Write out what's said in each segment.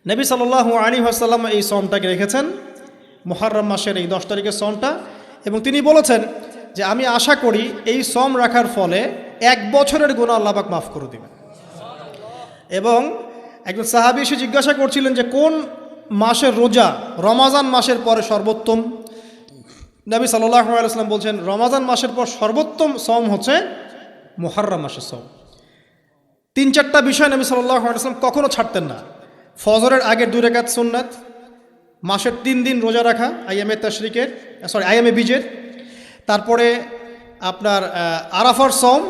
নবী সাল্লাল্লাহু আলাইহি ওয়াসাল্লাম এই সওমটাকে রেখেছেন, মুহররম মাসের এই 10 তারিখের সওমটা, এবং তিনি বলেছেন যে আমি আশা করি এই সওম রাখার ফলে 1 বছরের গুনাহ আল্লাহ পাক মাফ করে দিবেন। এবং একজন সাহাবী এসে জিজ্ঞাসা করছিলেন যে কোন মাসের রোজা রমাজান মাসের পরে সর্বোত্তম। নবী সাল্লাল্লাহু আলাইহি ওয়াসাল্লাম বলছেন রমাজান মাসের পর সর্বোত্তম সওম হচ্ছে মুহররম মাসের সওম। 3-4টা বিষয় নবী সাল্লাল্লাহু আলাইহি ওয়াসাল্লাম কখনো ছাড়তেন না। ফজরের আগের 2 রাকাত সুন্নাত, মাসের 3 দিন রোজা রাখা আইয়ামে বীজের, তারপরে আপনার আরাফার সওম,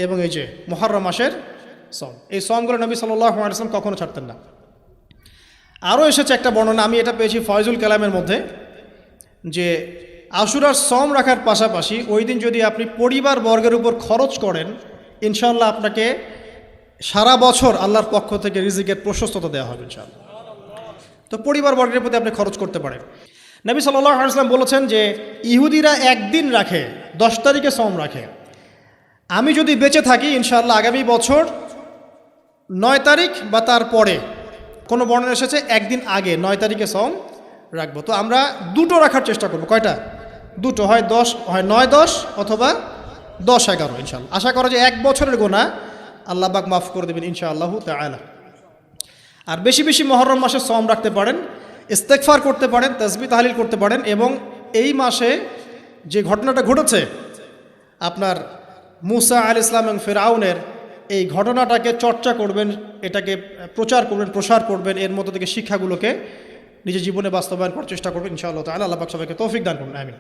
এবং এই যে মুহররম মাসের সওম। এই সওমগুলো নবী সাল্লাল্লাহু আলাইহি ওয়াসাল্লাম কখনো ছাড়তেন না। আরও এসেছে একটা বর্ণনা, আমি এটা পেয়েছি ফয়জুল কালামের মধ্যে, যে আশুরার সওম রাখার পাশাপাশি ওই দিন যদি আপনি পরিবার বর্গের উপর খরচ করেন, ইনশাআল্লাহ আপনাকে সারা বছর আল্লাহর পক্ষ থেকে রিজিকের প্রশস্ততা দেওয়া হবে ইনশাআল্লাহ। তো পরিবার বর্গের প্রতি আপনি খরচ করতে পারেন। নবী সাল্লাল্লাহু আলাইহি ওয়াসাল্লাম বলেছেন যে ইহুদিরা একদিন রাখে, 10 তারিখে সওম রাখে। আমি যদি বেঁচে থাকি ইনশাআল্লাহ আগামী বছর 9 তারিখ বা তার পরে, কোনো বর্ণনা এসেছে একদিন আগে 9 তারিখে সওম রাখবো। তো আমরা 2টো রাখার চেষ্টা করবো। কয়টা? 2টো, হয় 9-10 অথবা 10-11 ইনশাআল্লাহ। আশা করা যে 1 বছরের গুনাহ আল্লাহ পাক মাফ করে দেবেন ইনশাআল্লাহু তাআলা। আর বেশি বেশি মুহররম মাসে সওম রাখতে পারেন, ইস্তেগফার করতে পারেন, তাসবিহ তাহলিল করতে পারেন, এবং এই মাসে যে ঘটনাটা ঘটেছে আপনার মুসা আলাইহিস সালাম এবং ফিরআউনের, এই ঘটনাটাকে চর্চা করবেন, এটাকে প্রচার করবেন, প্রসার করবেন, এর মধ্যে থেকে শিক্ষাগুলোকে নিজের জীবনে বাস্তবায়ন করার চেষ্টা করবেন ইনশাআল্লাহ তাআলা। আল্লাহ পাক সবাইকে তৌফিক দান করুন, আমিন।